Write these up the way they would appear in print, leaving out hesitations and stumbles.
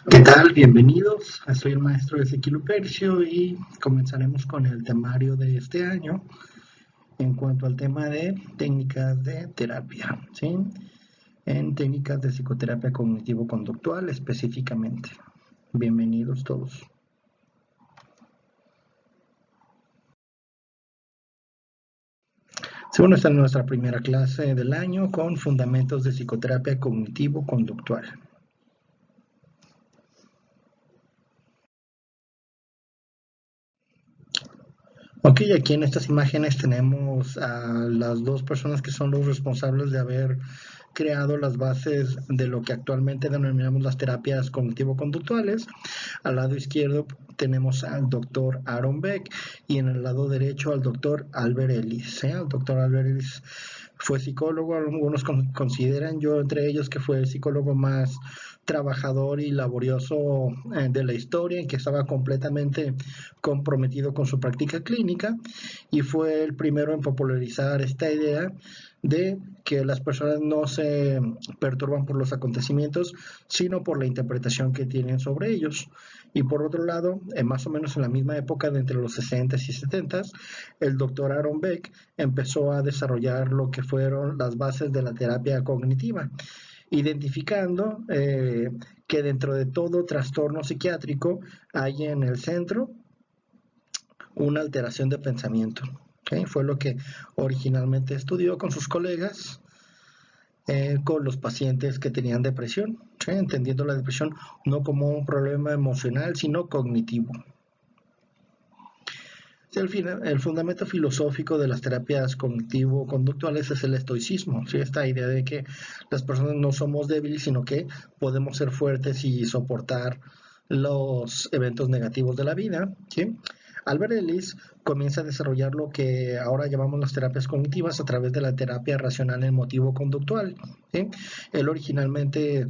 ¿Qué tal? Bienvenidos. Soy el maestro Ezequiel Lupercio y comenzaremos con el temario de este año en cuanto al tema de técnicas de terapia, ¿sí? En técnicas de psicoterapia cognitivo-conductual específicamente. Bienvenidos todos. Según esta es nuestra primera clase del año con fundamentos de psicoterapia cognitivo-conductual. Ok, aquí en estas imágenes tenemos a las dos personas que son los responsables de haber creado las bases de lo que actualmente denominamos las terapias cognitivo-conductuales. Al lado izquierdo tenemos al doctor Aaron Beck y en el lado derecho al doctor Albert Ellis. El doctor Albert Ellis fue psicólogo, algunos consideran, yo entre ellos, que fue el psicólogo más trabajador y laborioso de la historia, en que estaba completamente comprometido con su práctica clínica y fue el primero en popularizar esta idea de que las personas no se perturban por los acontecimientos, sino por la interpretación que tienen sobre ellos. Y por otro lado, más o menos en la misma época, de entre los 60s y 70s, el doctor Aaron Beck empezó a desarrollar lo que fueron las bases de la terapia cognitiva, identificando que dentro de todo trastorno psiquiátrico hay en el centro una alteración de pensamiento. ¿Okay? Fue lo que originalmente estudió con sus colegas, con los pacientes que tenían depresión, ¿sí? Entendiendo la depresión no como un problema emocional, sino cognitivo. El fundamento filosófico de las terapias cognitivo-conductuales es el estoicismo, ¿sí? Esta idea de que las personas no somos débiles, sino que podemos ser fuertes y soportar los eventos negativos de la vida, ¿sí? Albert Ellis comienza a desarrollar lo que ahora llamamos las terapias cognitivas a través de la terapia racional emotivo-conductual, ¿sí? Él originalmente,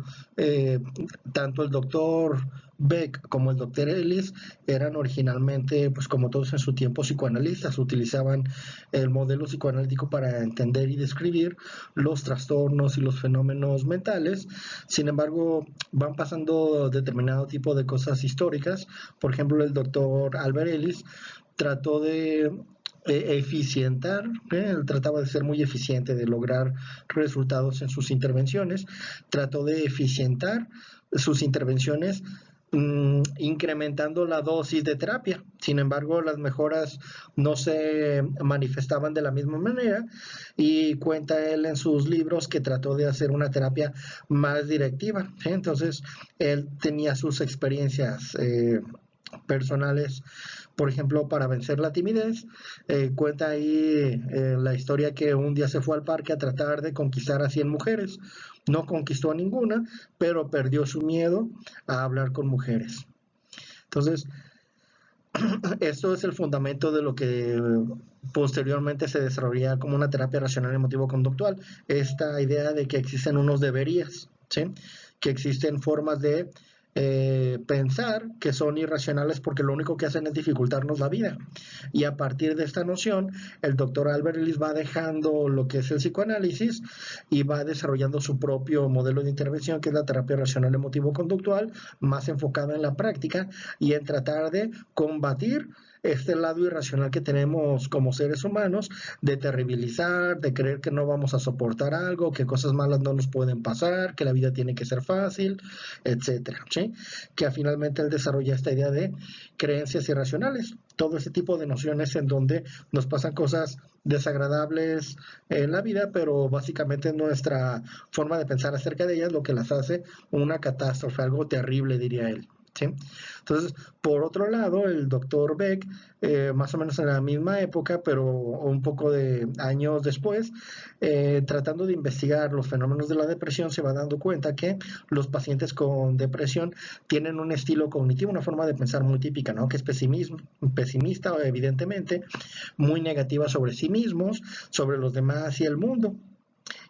tanto el doctor Beck como el doctor Ellis eran originalmente, pues como todos en su tiempo, psicoanalistas, utilizaban el modelo psicoanalítico para entender y describir los trastornos y los fenómenos mentales. Sin embargo, van pasando determinado tipo de cosas históricas. Por ejemplo, el doctor Albert Ellis trató de eficientar, él trataba de ser muy eficiente, de lograr resultados en sus intervenciones, trató de eficientar sus intervenciones incrementando la dosis de terapia. Sin embargo, las mejoras no se manifestaban de la misma manera y cuenta él en sus libros que trató de hacer una terapia más directiva. ¿Sí? Entonces, él tenía sus experiencias personales, por ejemplo, para vencer la timidez. Cuenta ahí la historia que un día se fue al parque a tratar de conquistar a 100 mujeres. No conquistó a ninguna, pero perdió su miedo a hablar con mujeres. Entonces, esto es el fundamento de lo que posteriormente se desarrollaría como una terapia racional emotivo-conductual. Esta idea de que existen unos deberías, ¿sí? Que existen formas de pensar que son irracionales porque lo único que hacen es dificultarnos la vida. Y a partir de esta noción, el doctor Albert Ellis va dejando lo que es el psicoanálisis y va desarrollando su propio modelo de intervención, que es la terapia racional emotivo-conductual, más enfocada en la práctica y en tratar de combatir este lado irracional que tenemos como seres humanos, de terribilizar, de creer que no vamos a soportar algo, que cosas malas no nos pueden pasar, que la vida tiene que ser fácil, etcétera, ¿sí? Que finalmente él desarrolla esta idea de creencias irracionales, todo ese tipo de nociones en donde nos pasan cosas desagradables en la vida, pero básicamente nuestra forma de pensar acerca de ellas lo que las hace una catástrofe, algo terrible, diría él. ¿Sí? Entonces, por otro lado, el doctor Beck, más o menos en la misma época, pero un poco de años después, tratando de investigar los fenómenos de la depresión, se va dando cuenta que los pacientes con depresión tienen un estilo cognitivo, una forma de pensar muy típica, ¿no? Que es pesimista, evidentemente, muy negativa sobre sí mismos, sobre los demás y el mundo.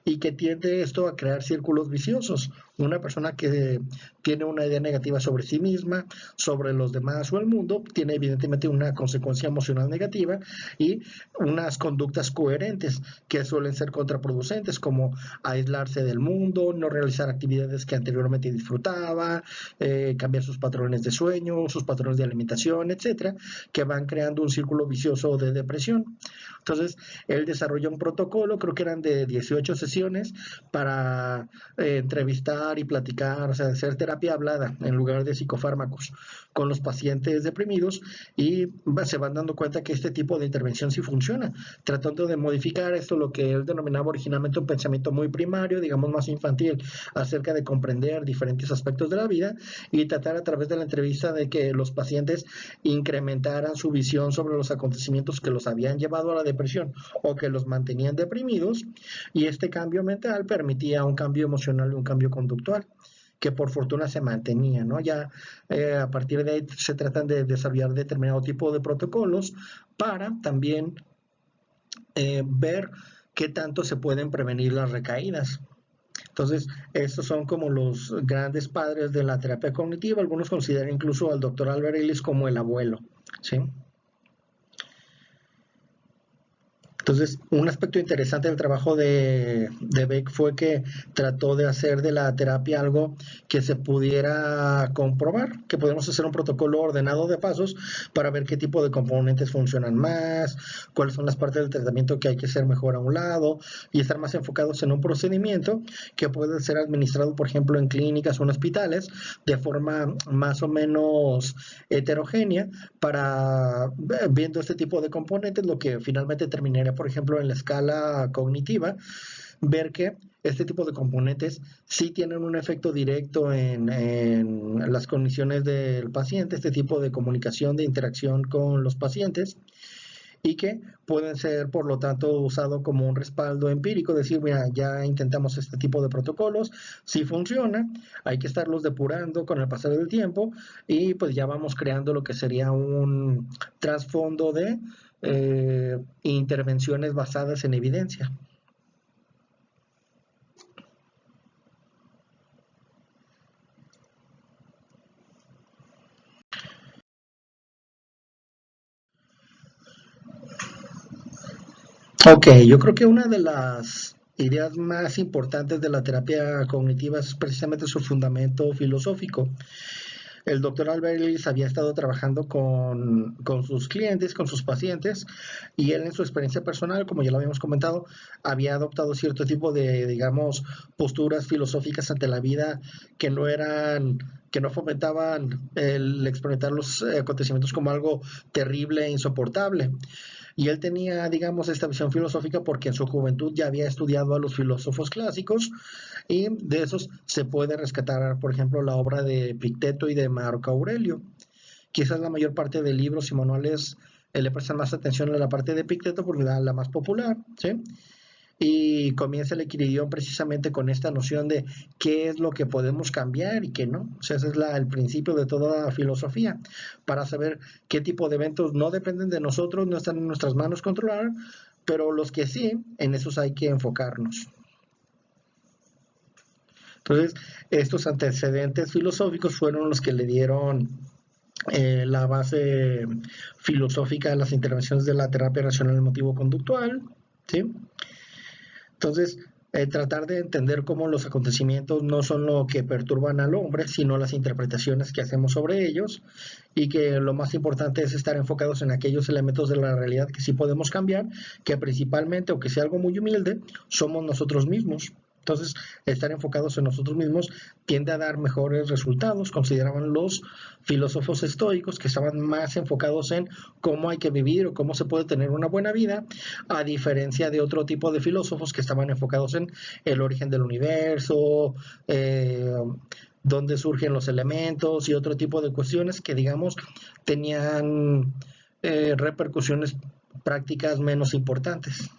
y que tiende esto a crear círculos viciosos. Una persona que tiene una idea negativa sobre sí misma, sobre los demás o el mundo, tiene evidentemente una consecuencia emocional negativa y unas conductas coherentes que suelen ser contraproducentes, como aislarse del mundo, no realizar actividades que anteriormente disfrutaba, cambiar sus patrones de sueño, sus patrones de alimentación, etcétera, que van creando un círculo vicioso de depresión. Entonces, él desarrolló un protocolo, creo que eran de 18 sesiones, para entrevistar y platicar, o sea, hacer terapia hablada en lugar de psicofármacos con los pacientes deprimidos y se van dando cuenta que este tipo de intervención sí funciona, tratando de modificar esto, lo que él denominaba originalmente un pensamiento muy primario, digamos más infantil, acerca de comprender diferentes aspectos de la vida y tratar a través de la entrevista de que los pacientes incrementaran su visión sobre los acontecimientos que los habían llevado a la depresión o que los mantenían deprimidos, y este cambio mental permitía un cambio emocional y un cambio conductual que por fortuna se mantenía, ¿no? Ya a partir de ahí se tratan de desarrollar determinado tipo de protocolos para también ver qué tanto se pueden prevenir las recaídas. Entonces, estos son como los grandes padres de la terapia cognitiva. Algunos consideran incluso al doctor Albert Ellis como el abuelo, ¿sí? Entonces, un aspecto interesante del trabajo de Beck fue que trató de hacer de la terapia algo que se pudiera comprobar, que podemos hacer un protocolo ordenado de pasos para ver qué tipo de componentes funcionan más, cuáles son las partes del tratamiento que hay que hacer mejor a un lado y estar más enfocados en un procedimiento que puede ser administrado, por ejemplo, en clínicas o en hospitales de forma más o menos heterogénea para viendo este tipo de componentes, lo que finalmente terminaría, por ejemplo, en la escala cognitiva, ver que este tipo de componentes sí tienen un efecto directo en las condiciones del paciente, este tipo de comunicación, de interacción con los pacientes, y que pueden ser, por lo tanto, usado como un respaldo empírico, decir, mira, ya intentamos este tipo de protocolos, si funciona, hay que estarlos depurando con el pasar del tiempo y pues ya vamos creando lo que sería un trasfondo de intervenciones basadas en evidencia. Ok, yo creo que una de las ideas más importantes de la terapia cognitiva es precisamente su fundamento filosófico. El doctor Albert Ellis había estado trabajando con sus clientes, con sus pacientes, y él en su experiencia personal, como ya lo habíamos comentado, había adoptado cierto tipo de, digamos, posturas filosóficas ante la vida que no eran, que no fomentaban el experimentar los acontecimientos como algo terrible e insoportable. Y él tenía, digamos, esta visión filosófica porque en su juventud ya había estudiado a los filósofos clásicos y de esos se puede rescatar, por ejemplo, la obra de Epicteto y de Marco Aurelio. Quizás la mayor parte de libros y manuales le prestan más atención a la parte de Epicteto porque es la más popular, ¿sí? Y comienza el equilibrio precisamente con esta noción de qué es lo que podemos cambiar y qué no. O sea, ese es el principio de toda la filosofía, para saber qué tipo de eventos no dependen de nosotros, no están en nuestras manos controlar, pero los que sí, en esos hay que enfocarnos. Entonces, estos antecedentes filosóficos fueron los que le dieron la base filosófica a las intervenciones de la terapia racional emotivo conductual, ¿sí? Entonces, tratar de entender cómo los acontecimientos no son lo que perturban al hombre, sino las interpretaciones que hacemos sobre ellos, y que lo más importante es estar enfocados en aquellos elementos de la realidad que sí podemos cambiar, que principalmente, aunque sea algo muy humilde, somos nosotros mismos. Entonces, estar enfocados en nosotros mismos tiende a dar mejores resultados, consideraban los filósofos estoicos, que estaban más enfocados en cómo hay que vivir o cómo se puede tener una buena vida, a diferencia de otro tipo de filósofos que estaban enfocados en el origen del universo, dónde surgen los elementos y otro tipo de cuestiones que, digamos, tenían repercusiones prácticas menos importantes.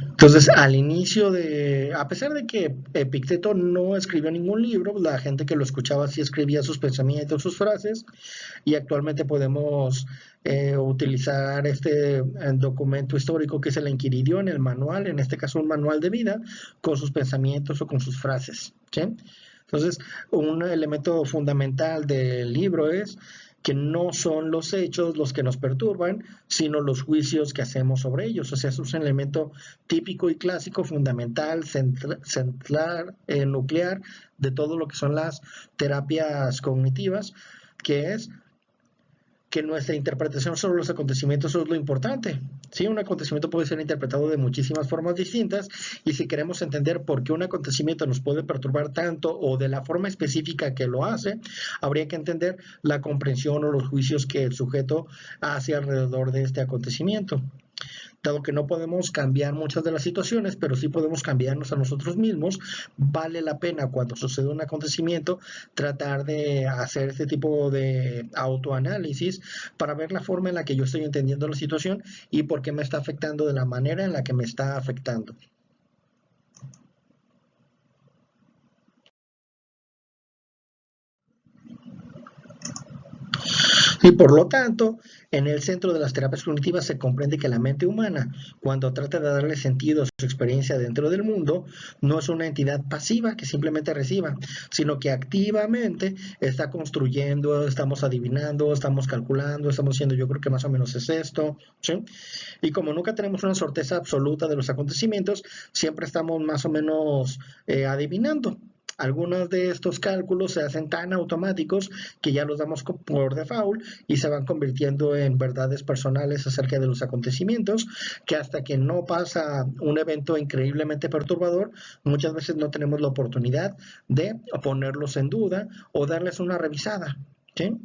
Entonces, al inicio a pesar de que Epicteto no escribió ningún libro, la gente que lo escuchaba sí escribía sus pensamientos, sus frases, y actualmente podemos utilizar este documento histórico que es el Enquiridión, el manual, en este caso un manual de vida, con sus pensamientos o con sus frases, ¿sí? Entonces, un elemento fundamental del libro es que no son los hechos los que nos perturban, sino los juicios que hacemos sobre ellos. O sea, es un elemento típico y clásico, fundamental, central, nuclear de todo lo que son las terapias cognitivas, que es que nuestra interpretación sobre los acontecimientos es lo importante. Sí, un acontecimiento puede ser interpretado de muchísimas formas distintas y si queremos entender por qué un acontecimiento nos puede perturbar tanto o de la forma específica que lo hace, habría que entender la comprensión o los juicios que el sujeto hace alrededor de este acontecimiento. Dado que no podemos cambiar muchas de las situaciones, pero sí podemos cambiarnos a nosotros mismos, vale la pena cuando sucede un acontecimiento tratar de hacer este tipo de autoanálisis para ver la forma en la que yo estoy entendiendo la situación y por qué me está afectando de la manera en la que me está afectando. Y por lo tanto, en el centro de las terapias cognitivas se comprende que la mente humana, cuando trata de darle sentido a su experiencia dentro del mundo, no es una entidad pasiva que simplemente reciba, sino que activamente está construyendo, estamos adivinando, estamos calculando, estamos diciendo yo creo que más o menos es esto, ¿sí? Y como nunca tenemos una certeza absoluta de los acontecimientos, siempre estamos más o menos adivinando. Algunos de estos cálculos se hacen tan automáticos que ya los damos por default y se van convirtiendo en verdades personales acerca de los acontecimientos, que hasta que no pasa un evento increíblemente perturbador, muchas veces no tenemos la oportunidad de ponerlos en duda o darles una revisada, ¿sí?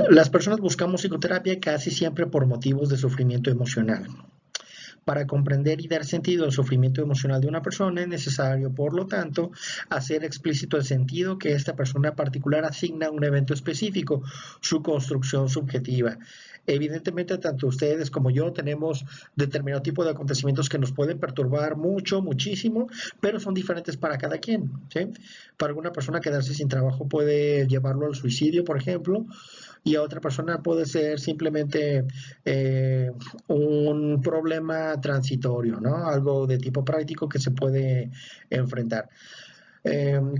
Las personas buscamos psicoterapia casi siempre por motivos de sufrimiento emocional. Para comprender y dar sentido al sufrimiento emocional de una persona es necesario, por lo tanto, hacer explícito el sentido que esta persona particular asigna a un evento específico, su construcción subjetiva. Evidentemente, tanto ustedes como yo tenemos determinado tipo de acontecimientos que nos pueden perturbar mucho, muchísimo, pero son diferentes para cada quien, ¿sí? Para alguna persona quedarse sin trabajo puede llevarlo al suicidio, por ejemplo, y a otra persona puede ser simplemente un problema transitorio, ¿no? Algo de tipo práctico que se puede enfrentar.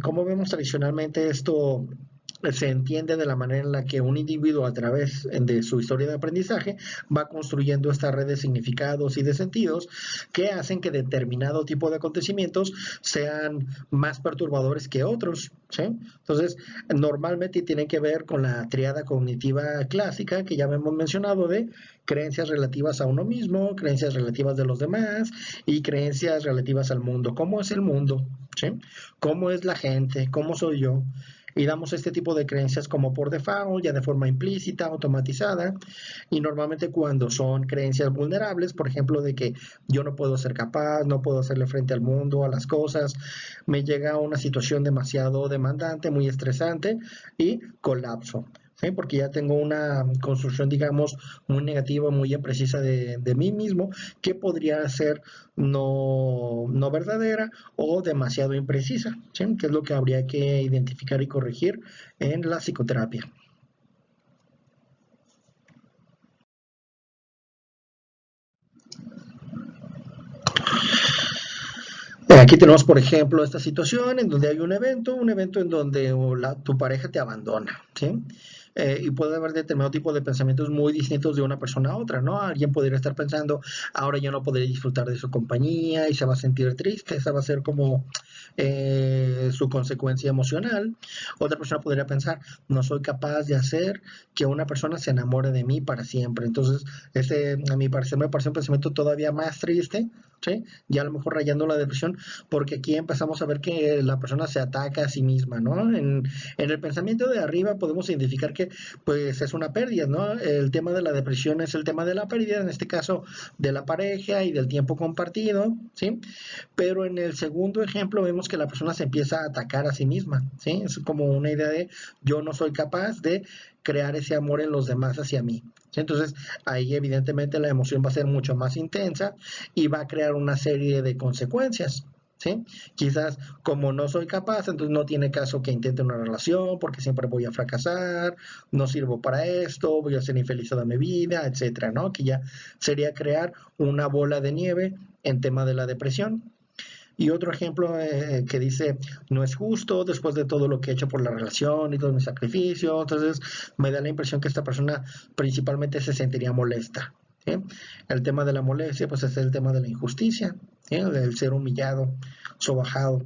Como vemos tradicionalmente, esto se entiende de la manera en la que un individuo a través de su historia de aprendizaje va construyendo esta red de significados y de sentidos que hacen que determinado tipo de acontecimientos sean más perturbadores que otros, ¿sí? Entonces, normalmente tienen que ver con la triada cognitiva clásica que ya hemos mencionado de creencias relativas a uno mismo, creencias relativas de los demás y creencias relativas al mundo. ¿Cómo es el mundo? ¿Sí? ¿Cómo es la gente? ¿Cómo soy yo? Y damos este tipo de creencias como por default, ya de forma implícita, automatizada, y normalmente cuando son creencias vulnerables, por ejemplo, de que yo no puedo ser capaz, no puedo hacerle frente al mundo, a las cosas, me llega a una situación demasiado demandante, muy estresante y colapso. ¿Sí? Porque ya tengo una construcción, digamos, muy negativa, muy imprecisa de mí mismo, que podría ser no verdadera o demasiado imprecisa, ¿sí? Que es lo que habría que identificar y corregir en la psicoterapia. Aquí tenemos, por ejemplo, esta situación en donde hay un evento en donde tu pareja te abandona, ¿sí? Y puede haber determinado tipo de pensamientos muy distintos de una persona a otra, ¿no? Alguien podría estar pensando, ahora yo no podré disfrutar de su compañía y se va a sentir triste, esa va a ser como su consecuencia emocional. Otra persona podría pensar, no soy capaz de hacer que una persona se enamore de mí para siempre. Entonces, a mi parecer, me parece un pensamiento todavía más triste, ¿sí? Ya a lo mejor rayando la depresión, porque aquí empezamos a ver que la persona se ataca a sí misma, ¿no? En el pensamiento de arriba podemos identificar que pues es una pérdida, ¿no? El tema de la depresión es el tema de la pérdida, en este caso de la pareja y del tiempo compartido, ¿sí? Pero en el segundo ejemplo vemos que la persona se empieza a atacar a sí misma, ¿sí? Es como una idea de yo no soy capaz de crear ese amor en los demás hacia mí. ¿Sí? Entonces ahí evidentemente la emoción va a ser mucho más intensa y va a crear una serie de consecuencias. ¿Sí? Quizás como no soy capaz, entonces no tiene caso que intente una relación porque siempre voy a fracasar, no sirvo para esto, voy a ser infeliz toda mi vida, etcétera, ¿no? Que ya sería crear una bola de nieve en tema de la depresión. Y otro ejemplo que dice, no es justo después de todo lo que he hecho por la relación y todo mi sacrificio. Entonces me da la impresión que esta persona principalmente se sentiría molesta. ¿Sí? El tema de la molestia, pues es el tema de la injusticia, ¿sí? Del ser humillado, sobajado.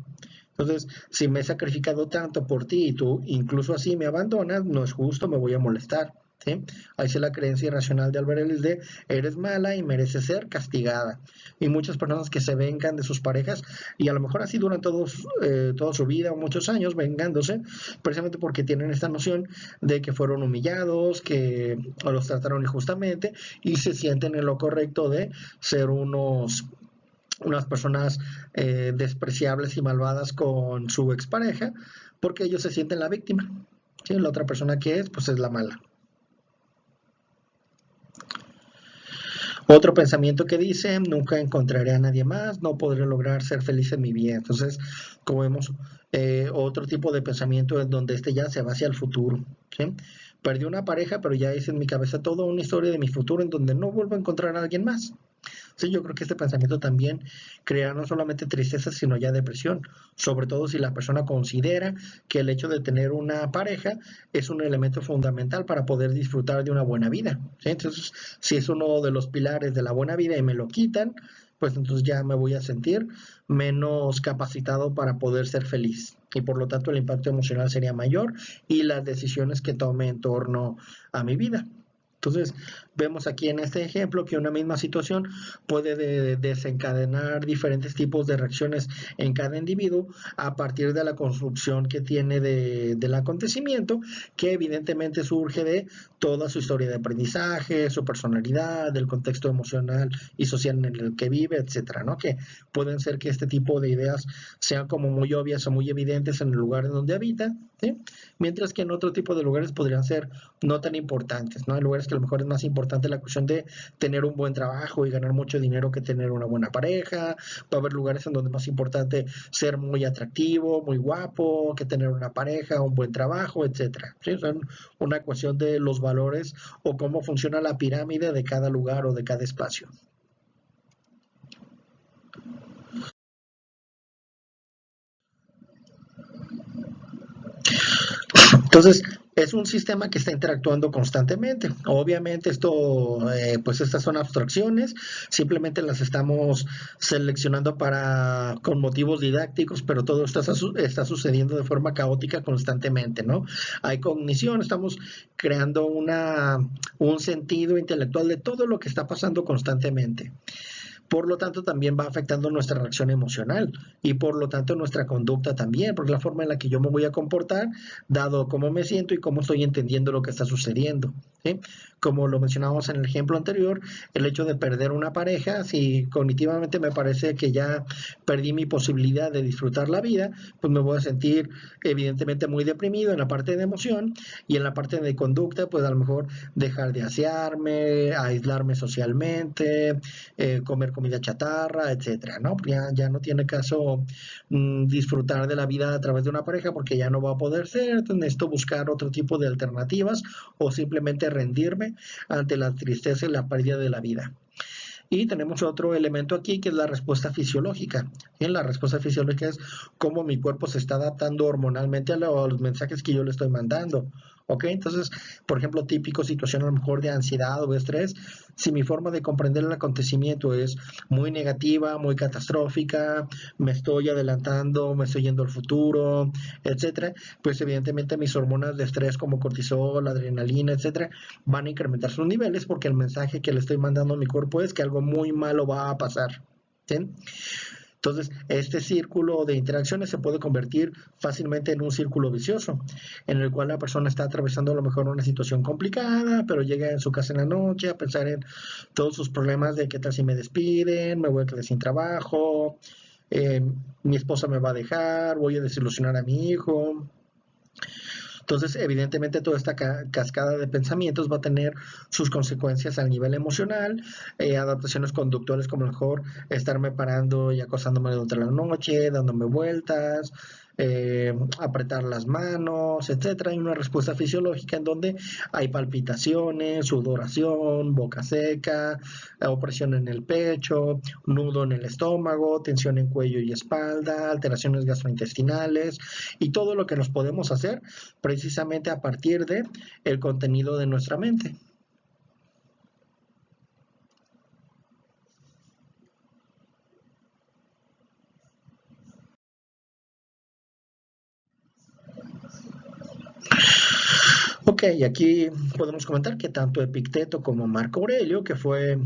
Entonces, si me he sacrificado tanto por ti y tú incluso así me abandonas, no es justo, me voy a molestar. ¿Sí? Ahí es la creencia irracional de Albert Ellis de eres mala y mereces ser castigada. Y muchas personas que se vengan de sus parejas y a lo mejor así duran toda su vida o muchos años vengándose, precisamente porque tienen esta noción de que fueron humillados, que los trataron injustamente y se sienten en lo correcto de ser unas personas despreciables y malvadas con su expareja, porque ellos se sienten la víctima. ¿Sí? La otra persona que es, pues es la mala. Otro pensamiento que dice, nunca encontraré a nadie más, no podré lograr ser feliz en mi vida. Entonces, como vemos, otro tipo de pensamiento en donde este ya se va hacia el futuro. ¿Sí? Perdí una pareja, pero ya hice en mi cabeza toda una historia de mi futuro en donde no vuelvo a encontrar a alguien más. Sí, yo creo que este pensamiento también crea no solamente tristeza, sino ya depresión, sobre todo si la persona considera que el hecho de tener una pareja es un elemento fundamental para poder disfrutar de una buena vida. ¿Sí? Entonces, si es uno de los pilares de la buena vida y me lo quitan, pues entonces ya me voy a sentir menos capacitado para poder ser feliz. Y por lo tanto el impacto emocional sería mayor y las decisiones que tome en torno a mi vida. Entonces, vemos aquí en este ejemplo que una misma situación puede desencadenar diferentes tipos de reacciones en cada individuo a partir de la construcción que tiene del acontecimiento, que evidentemente surge de toda su historia de aprendizaje, su personalidad, del contexto emocional y social en el que vive, etcétera, ¿no? Que pueden ser que este tipo de ideas sean como muy obvias o muy evidentes en el lugar en donde habita, ¿sí? Mientras que en otro tipo de lugares podrían ser no tan importantes, ¿no? Hay lugares que a lo mejor es más importante la cuestión de tener un buen trabajo y ganar mucho dinero que tener una buena pareja. Va a haber lugares en donde es más importante ser muy atractivo, muy guapo, que tener una pareja, un buen trabajo, etcétera. ¿Sí? Son una cuestión de los valores o cómo funciona la pirámide de cada lugar o de cada espacio. Entonces, es un sistema que está interactuando constantemente. Obviamente esto, pues estas son abstracciones, simplemente las estamos seleccionando con motivos didácticos, pero todo esto está sucediendo de forma caótica constantemente, ¿no? Hay cognición, estamos creando un sentido intelectual de todo lo que está pasando constantemente. Por lo tanto, también va afectando nuestra reacción emocional y por lo tanto nuestra conducta también, porque la forma en la que yo me voy a comportar, dado cómo me siento y cómo estoy entendiendo lo que está sucediendo. ¿Sí? Como lo mencionábamos en el ejemplo anterior, el hecho de perder una pareja, si cognitivamente me parece que ya perdí mi posibilidad de disfrutar la vida, pues me voy a sentir evidentemente muy deprimido en la parte de emoción y en la parte de conducta, pues a lo mejor dejar de asearme, aislarme socialmente, comer comida chatarra, etcétera, ¿no? Ya no tiene caso disfrutar de la vida a través de una pareja porque ya no va a poder ser, entonces necesito buscar otro tipo de alternativas o simplemente rendirme ante la tristeza y la pérdida de la vida. Y tenemos otro elemento aquí que es la respuesta fisiológica. ¿Sí? La respuesta fisiológica es cómo mi cuerpo se está adaptando hormonalmente a los mensajes que yo le estoy mandando. ¿Ok? Entonces, por ejemplo, típico situación a lo mejor de ansiedad o de estrés, si mi forma de comprender el acontecimiento es muy negativa, muy catastrófica, me estoy adelantando, me estoy yendo al futuro, etcétera, pues evidentemente mis hormonas de estrés como cortisol, adrenalina, etcétera, van a incrementar sus niveles porque el mensaje que le estoy mandando a mi cuerpo es que algo muy malo va a pasar. ¿sí? Entonces, este círculo de interacciones se puede convertir fácilmente en un círculo vicioso, en el cual la persona está atravesando a lo mejor una situación complicada, pero llega en su casa en la noche a pensar en todos sus problemas de qué tal si me despiden, me voy a quedar sin trabajo, eh, mi esposa me va a dejar, voy a desilusionar a mi hijo. Entonces, evidentemente, toda esta cascada de pensamientos va a tener sus consecuencias al nivel emocional, adaptaciones conductuales como a lo mejor estarme parando y acostándome durante la noche, dándome vueltas, apretar las manos, etcétera. Hay una respuesta fisiológica en donde hay palpitaciones, sudoración, boca seca, opresión en el pecho, nudo en el estómago, tensión en cuello y espalda, alteraciones gastrointestinales y todo lo que nos podemos hacer precisamente a partir de el contenido de nuestra mente. Ok, aquí podemos comentar que tanto Epicteto como Marco Aurelio, que fue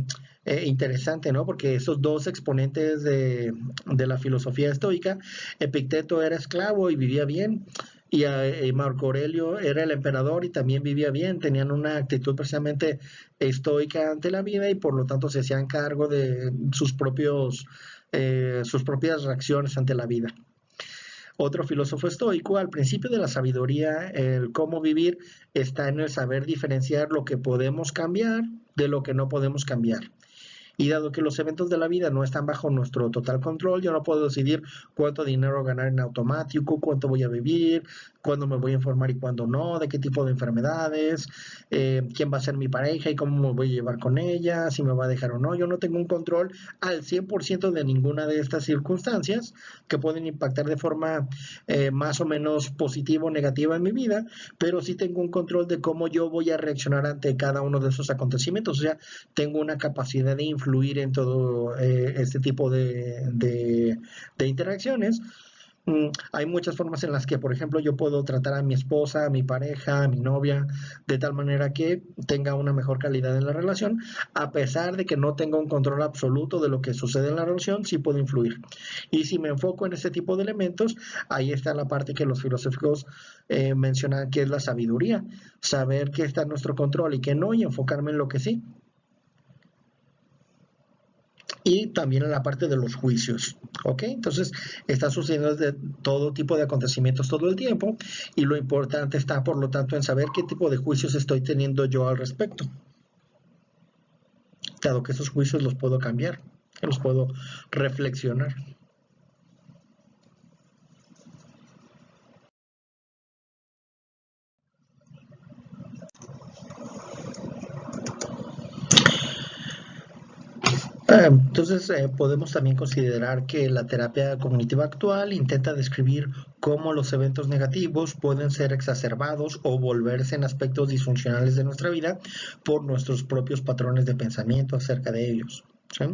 interesante, ¿no? Porque esos dos exponentes de la filosofía estoica, Epicteto era esclavo y vivía bien, y Marco Aurelio era el emperador y también vivía bien, tenían una actitud precisamente estoica ante la vida y por lo tanto se hacían cargo de sus propias reacciones ante la vida. Otro filósofo estoico, al principio de la sabiduría, el cómo vivir está en el saber diferenciar lo que podemos cambiar de lo que no podemos cambiar. Y dado que los eventos de la vida no están bajo nuestro total control, yo no puedo decidir cuánto dinero ganar en automático, cuánto voy a vivir, cuándo me voy a informar y cuándo no, de qué tipo de enfermedades, quién va a ser mi pareja y cómo me voy a llevar con ella, si me va a dejar o no. Yo no tengo un control al 100% de ninguna de estas circunstancias que pueden impactar de forma más o menos positiva o negativa en mi vida, pero sí tengo un control de cómo yo voy a reaccionar ante cada uno de esos acontecimientos. O sea, tengo una capacidad de influir en todo este tipo de interacciones. Hay muchas formas en las que, por ejemplo, yo puedo tratar a mi esposa, a mi pareja, a mi novia, de tal manera que tenga una mejor calidad en la relación, a pesar de que no tenga un control absoluto de lo que sucede en la relación, sí puedo influir. Y si me enfoco en ese tipo de elementos, ahí está la parte que los filosóficos mencionan que es la sabiduría, saber qué está en nuestro control y qué no, y enfocarme en lo que sí. Y también en la parte de los juicios, ¿ok? Entonces, está sucediendo de todo tipo de acontecimientos todo el tiempo y lo importante está, por lo tanto, en saber qué tipo de juicios estoy teniendo yo al respecto, dado que esos juicios los puedo cambiar, los puedo reflexionar. Entonces, podemos también considerar que la terapia cognitiva actual intenta describir cómo los eventos negativos pueden ser exacerbados o volverse en aspectos disfuncionales de nuestra vida por nuestros propios patrones de pensamiento acerca de ellos. ¿Sí?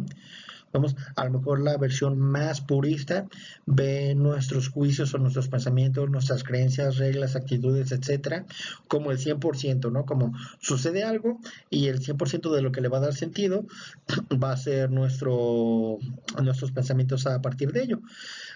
Vamos, a lo mejor la versión más purista ve nuestros juicios o nuestros pensamientos, nuestras creencias, reglas, actitudes, etcétera, como el 100%, ¿no? Como sucede algo y el 100% de lo que le va a dar sentido va a ser nuestros pensamientos a partir de ello.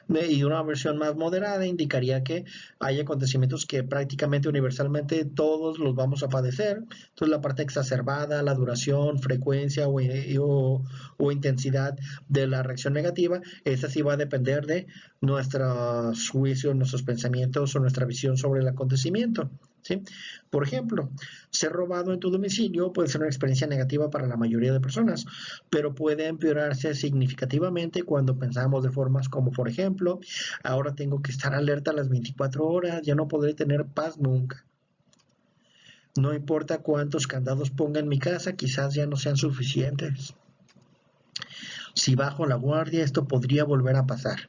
Y una versión más moderada indicaría que hay acontecimientos que prácticamente universalmente todos los vamos a padecer. Entonces la parte exacerbada, la duración, frecuencia o intensidad de la reacción negativa, esa sí va a depender de nuestros juicios, nuestros pensamientos o nuestra visión sobre el acontecimiento. ¿Sí? Por ejemplo, ser robado en tu domicilio puede ser una experiencia negativa para la mayoría de personas, pero puede empeorarse significativamente cuando pensamos de formas como, por ejemplo, ahora tengo que estar alerta a las 24 horas, ya no podré tener paz nunca. No importa cuántos candados ponga en mi casa, quizás ya no sean suficientes. Si bajo la guardia, esto podría volver a pasar.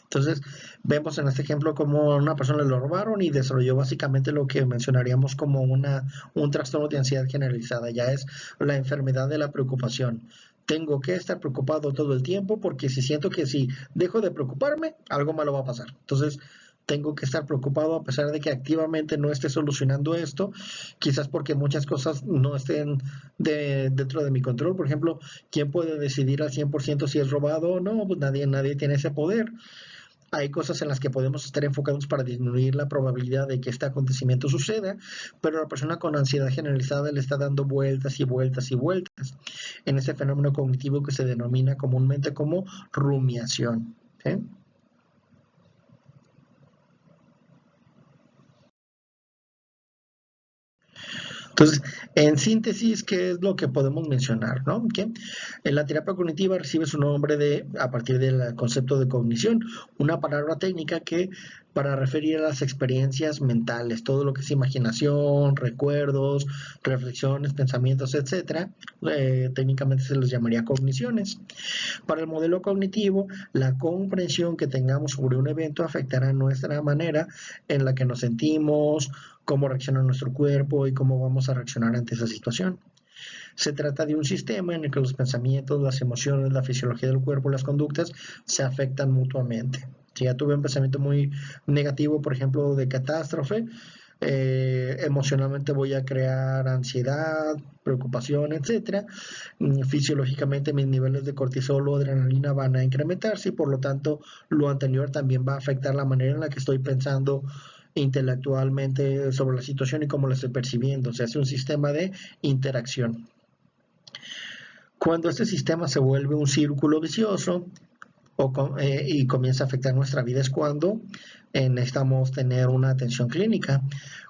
Entonces, vemos en este ejemplo cómo a una persona le lo robaron y desarrolló básicamente lo que mencionaríamos como un trastorno de ansiedad generalizada. Ya es la enfermedad de la preocupación. Tengo que estar preocupado todo el tiempo porque si siento que si dejo de preocuparme, algo malo va a pasar. Entonces, tengo que estar preocupado a pesar de que activamente no esté solucionando esto, quizás porque muchas cosas no estén dentro de mi control. Por ejemplo, ¿quién puede decidir al 100% si es robado o no? Pues nadie tiene ese poder. Hay cosas en las que podemos estar enfocados para disminuir la probabilidad de que este acontecimiento suceda, pero la persona con ansiedad generalizada le está dando vueltas y vueltas y vueltas en ese fenómeno cognitivo que se denomina comúnmente como rumiación. ¿Sí? Entonces, en síntesis, ¿qué es lo que podemos mencionar? ¿No? ¿Qué? En la terapia cognitiva recibe su nombre a partir del concepto de cognición, una palabra técnica que para referir a las experiencias mentales, todo lo que es imaginación, recuerdos, reflexiones, pensamientos, etcétera, técnicamente se les llamaría cogniciones. Para el modelo cognitivo, la comprensión que tengamos sobre un evento afectará nuestra manera en la que nos sentimos, cómo reacciona nuestro cuerpo y cómo vamos a reaccionar ante esa situación. Se trata de un sistema en el que los pensamientos, las emociones, la fisiología del cuerpo y las conductas se afectan mutuamente. Si ya tuve un pensamiento muy negativo, por ejemplo, de catástrofe, emocionalmente voy a crear ansiedad, preocupación, etcétera. Fisiológicamente mis niveles de cortisol o adrenalina van a incrementarse y por lo tanto lo anterior también va a afectar la manera en la que estoy pensando intelectualmente sobre la situación y cómo la estoy percibiendo. Se hace un sistema de interacción. Cuando este sistema se vuelve un círculo vicioso y comienza a afectar nuestra vida es cuando necesitamos tener una atención clínica.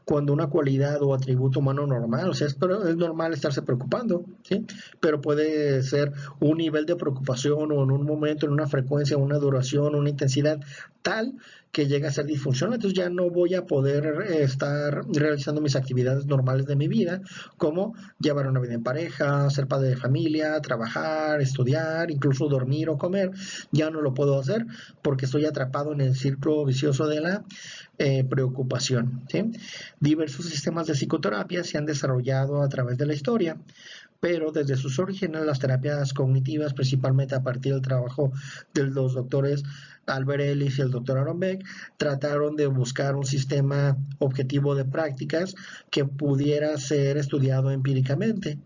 Cuando una cualidad o atributo humano normal, o sea, es normal estarse preocupando, ¿sí? Pero puede ser un nivel de preocupación o en un momento, en una frecuencia, una duración, una intensidad tal que llega a ser disfuncional. Entonces ya no voy a poder estar realizando mis actividades normales de mi vida, como llevar una vida en pareja, ser padre de familia, trabajar, estudiar, incluso dormir o comer. Ya no lo puedo hacer porque estoy atrapado en el círculo vicioso de la preocupación. ¿Sí? Diversos sistemas de psicoterapia se han desarrollado a través de la historia, pero desde sus orígenes las terapias cognitivas, principalmente a partir del trabajo de los doctores Albert Ellis y el doctor Aaron Beck, trataron de buscar un sistema objetivo de prácticas que pudiera ser estudiado empíricamente.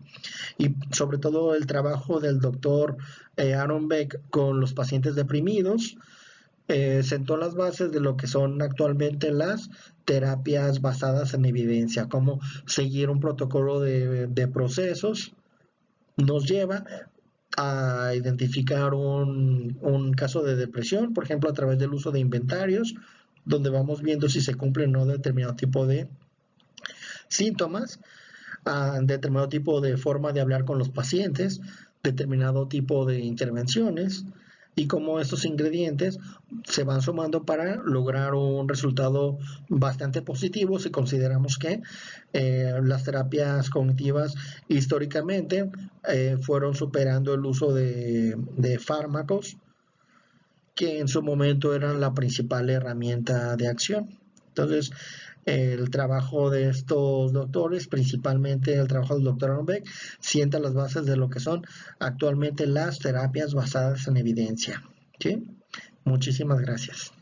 Y sobre todo el trabajo del doctor Aaron Beck con los pacientes deprimidos, sentó las bases de lo que son actualmente las terapias basadas en evidencia, cómo seguir un protocolo de procesos nos lleva a identificar un caso de depresión, por ejemplo, a través del uso de inventarios, donde vamos viendo si se cumple o no determinado tipo de síntomas, determinado tipo de forma de hablar con los pacientes, determinado tipo de intervenciones y cómo estos ingredientes se van sumando para lograr un resultado bastante positivo si consideramos que las terapias cognitivas históricamente fueron superando el uso de fármacos que en su momento eran la principal herramienta de acción. Entonces, el trabajo de estos doctores, principalmente el trabajo del doctor Aaron Beck, sienta las bases de lo que son actualmente las terapias basadas en evidencia. ¿Sí? Muchísimas gracias.